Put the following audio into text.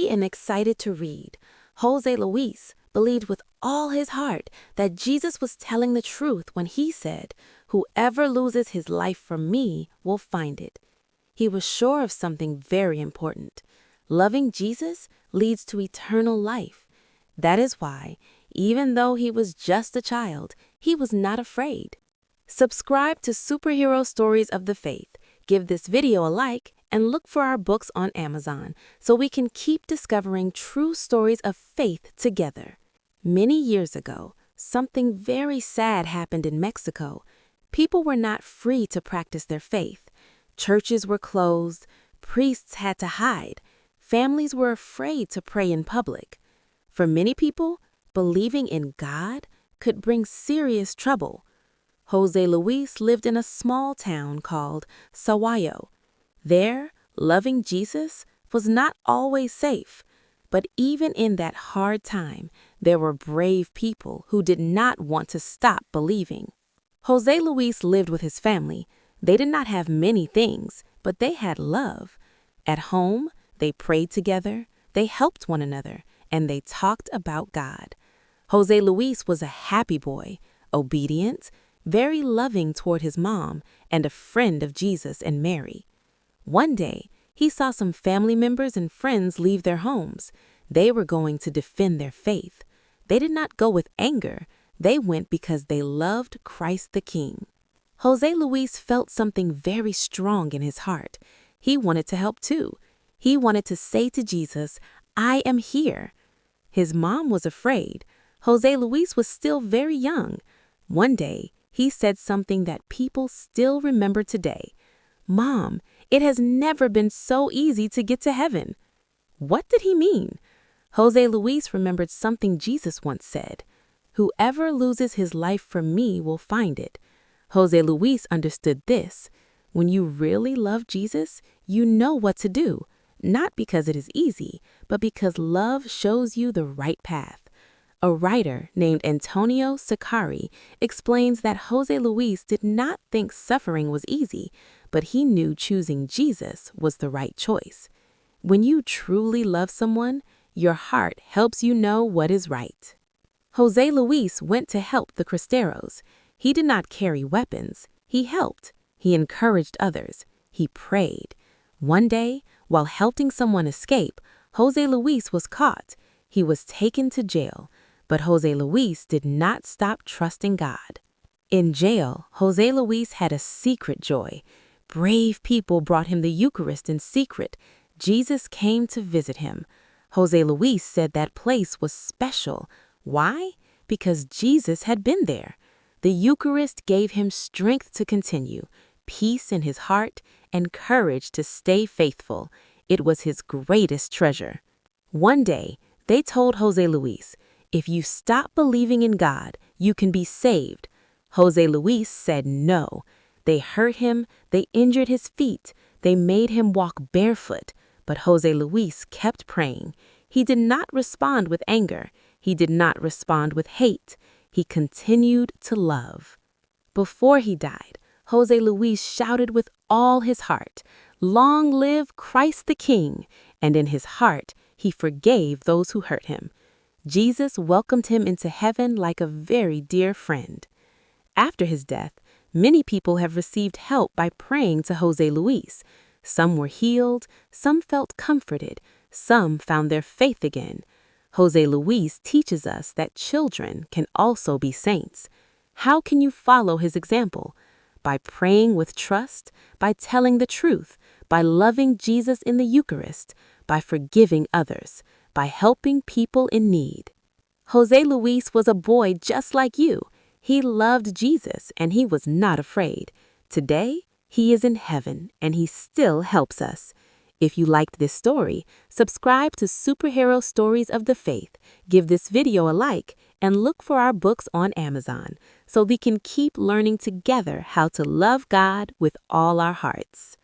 happy and excited to read. José Luis believed with all his heart that Jesus was telling the truth when he said, "Whoever loses his life for me will find it." He was sure of something very important. Loving Jesus leads to eternal life. That is why, even though he was just a child, he was not afraid. Subscribe to Superhero Stories of the Faith. Give this video a like and look for our books on Amazon so we can keep discovering true stories of faith together. Many years ago, something very sad happened in Mexico. People were not free to practice their faith. Churches were closed, priests had to hide, families were afraid to pray in public. For many people, believing in God could bring serious trouble. José Luis lived in a small town called Sahuayo. There, loving Jesus was not always safe, but even in that hard time, there were brave people who did not want to stop believing. José Luis lived with his family. They did not have many things, but they had love. At home, they prayed together, they helped one another, and they talked about God. José Luis was a happy boy, obedient, very loving toward his mom, and a friend of Jesus and Mary. One day, he saw some family members and friends leave their homes. They were going to defend their faith. They did not go with anger. They went because they loved Christ the King. José Luis felt something very strong in his heart. He wanted to help too. He wanted to say to Jesus, "I am here." His mom was afraid. José Luis was still very young. One day, he said something that people still remember today. "Mom, it has never been so easy to get to heaven." What did he mean? José Luis remembered something Jesus once said, "Whoever loses his life for me will find it." José Luis understood this. When you really love Jesus, you know what to do, not because it is easy, but because love shows you the right path. A writer named Antonio Sicari explains that José Luis did not think suffering was easy, but he knew choosing Jesus was the right choice. When you truly love someone, your heart helps you know what is right. José Luis went to help the Cristeros. He did not carry weapons. He helped. He encouraged others. He prayed. One day, while helping someone escape, José Luis was caught. He was taken to jail. But José Luis did not stop trusting God. In jail, José Luis had a secret joy. Brave people brought him the Eucharist in secret. Jesus came to visit him. José Luis said that place was special. Why? Because Jesus had been there. The Eucharist gave him strength to continue, peace in his heart, and courage to stay faithful. It was his greatest treasure. One day, they told José Luis, "If you stop believing in God, you can be saved." José Luis said no. They hurt him, they injured his feet, they made him walk barefoot, but José Luis kept praying. He did not respond with anger. He did not respond with hate. He continued to love. Before he died, José Luis shouted with all his heart, "Long live Christ the King!" And in his heart, he forgave those who hurt him. Jesus welcomed him into heaven like a very dear friend. After his death, many people have received help by praying to José Luis. Some were healed, some felt comforted, some found their faith again. José Luis teaches us that children can also be saints. How can you follow his example? By praying with trust, by telling the truth, by loving Jesus in the Eucharist, by forgiving others, by helping people in need. José Luis was a boy just like you. He loved Jesus and he was not afraid. Today, he is in heaven and he still helps us. If you liked this story, subscribe to Superhero Stories of the Faith, give this video a like, and look for our books on Amazon so we can keep learning together how to love God with all our hearts.